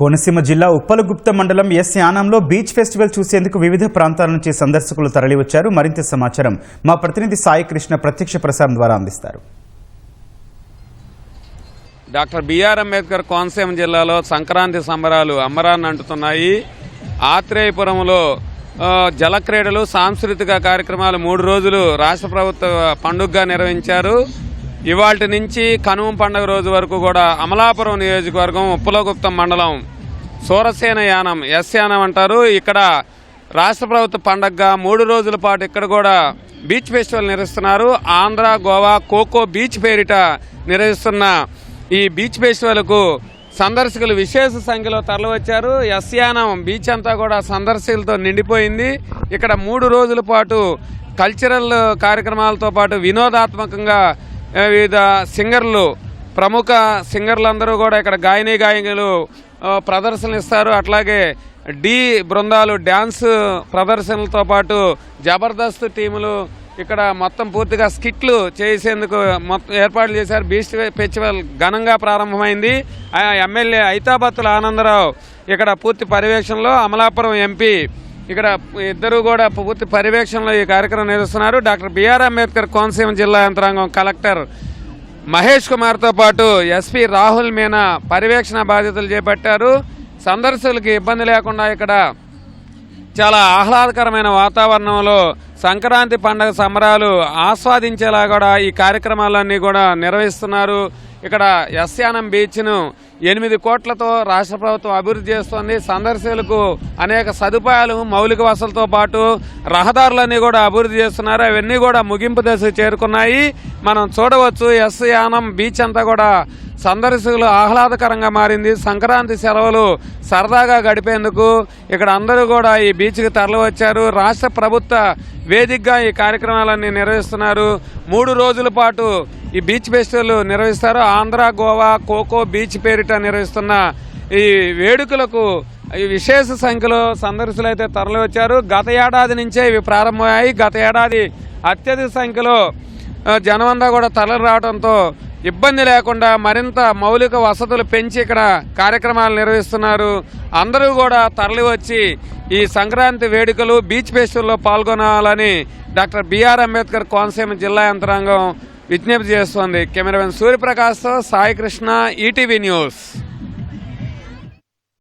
కోనసీమ జిల్లా ఉప్పలగుప్త మండలం ఎస్ యానంలో బీచ్ ఫెస్టివల్ చూసేందుకు వివిధ ప్రాంతాల నుంచి సందర్శకులు తరలివచ్చారు. మరింత సమాచారం మా ప్రతినిధి సాయి కృష్ణ ప్రత్యక్ష ప్రసారం ద్వారా అందిస్తారు. డాక్టర్ బిఆర్ అంబేద్కర్ కోనసీమ జిల్లాలో సంక్రాంతి సంబరాలు అమ్మరాన్ని అంటుతున్నాయి. ఆత్రేయపురంలో జలక్రీడలు, సాంస్కృతిక కార్యక్రమాలు 3 రోజులు రాష్ట్ర ప్రభుత్వ పండుగగా నిర్వహించారు. ఇవాళ నుంచి కనుమ పండుగ రోజు వరకు కూడా అమలాపురం నియోజకవర్గం ఉప్పలగుప్తం మండలం సూరసేన యానం ఎస్ యానం అంటారు. ఇక్కడ రాష్ట్ర ప్రభుత్వ పండుగగా 3 రోజుల పాటు ఇక్కడ కూడా బీచ్ ఫెస్టివల్ నిర్వహిస్తున్నారు. ఆంధ్ర, గోవా కోకో బీచ్ పేరిట నిర్వహిస్తున్న ఈ బీచ్ ఫెస్టివల్కు సందర్శకులు విశేష సంఖ్యలో తరలివచ్చారు. ఎస్ యానం బీచ్ అంతా కూడా సందర్శకులతో నిండిపోయింది. ఇక్కడ 3 రోజుల పాటు కల్చరల్ కార్యక్రమాలతో పాటు వినోదాత్మకంగా వివిధ సింగర్లు, ప్రముఖ సింగర్లందరూ కూడా ఇక్కడ గాయకులు ప్రదర్శనలు ఇస్తారు. అట్లాగే డి బృందాలు డ్యాన్స్ ప్రదర్శనలతో పాటు జబర్దస్త్ టీములు ఇక్కడ మొత్తం పూర్తిగా స్కిట్లు చేసేందుకు మొత్తం ఏర్పాట్లు చేశారు. బీచ్ ఫెస్టివల్ ఘనంగా ప్రారంభమైంది. ఎమ్మెల్యే ఐతాబత్తుల ఆనందరావు ఇక్కడ పూర్తి పర్యవేక్షణలో, అమలాపురం ఎంపీ ఇక్కడ ఇద్దరు కూడా పూర్తి పర్యవేక్షణలో ఈ కార్యక్రమం నిర్వహిస్తున్నారు. డాక్టర్ బిఆర్ అంబేద్కర్ కోనసీమ జిల్లా యంత్రాంగం కలెక్టర్ మహేష్ కుమార్తో పాటు ఎస్పీ రాహుల్ మీనా పర్యవేక్షణ బాధ్యతలు చేపట్టారు. సందర్శకులకి ఇబ్బంది లేకుండా ఇక్కడ చాలా ఆహ్లాదకరమైన వాతావరణంలో సంక్రాంతి పండుగ సంబరాలు ఆస్వాదించేలా కూడా ఈ కార్యక్రమాలన్నీ కూడా నిర్వహిస్తున్నారు. ఇక్కడ ఎస్ యానం బీచ్ను 8 కోట్లతో రాష్ట్ర ప్రభుత్వం అభివృద్ధి చేస్తోంది. సందర్శకులకు అనేక సదుపాయాలు, మౌలిక వసతులతో పాటు రహదారులన్నీ కూడా అభివృద్ధి చేస్తున్నారు. అవన్నీ కూడా ముగింపు దశకు చేరుకున్నాయి. మనం చూడవచ్చు ఎస్ యానం బీచ్ అంతా కూడా సందర్శకులు ఆహ్లాదకరంగా మారింది. సంక్రాంతి సెలవులు సరదాగా గడిపేందుకు ఇక్కడ అందరూ కూడా ఈ బీచ్కి తరలివచ్చారు. రాష్ట్ర ప్రభుత్వ వేదికగా ఈ కార్యక్రమాలన్నీ నిర్వహిస్తున్నారు. 3 రోజుల పాటు ఈ బీచ్ ఫెస్టివల్ నిర్వహిస్తారు. ఆంధ్ర, గోవా కోకో బీచ్ పేరిట నిర్వహిస్తున్న ఈ వేడుకలకు విశేష సంఖ్యలో సందర్శకులు అయితే తరలివచ్చారు. గత ఏడాది నుంచే ఇవి ప్రారంభమయ్యాయి. గత ఏడాది అత్యధిక సంఖ్యలో జనమంతా కూడా తరలి రావడంతో ఇబ్బంది లేకుండా మరింత మౌలిక వసతులు పెంచి ఇక్కడ కార్యక్రమాలు నిర్వహిస్తున్నారు. అందరూ కూడా తరలివచ్చి ఈ సంక్రాంతి వేడుకలు, బీచ్ ఫెస్టివల్లో పాల్గొనాలని డాక్టర్ బిఆర్ అంబేద్కర్ కోనసీమ జిల్లా యంత్రాంగం విజ్ఞప్తి చేస్తోంది. కెమెరామెన్ సూర్యప్రకాష్తో సాయి కృష్ణ, ఈటీవీ న్యూస్.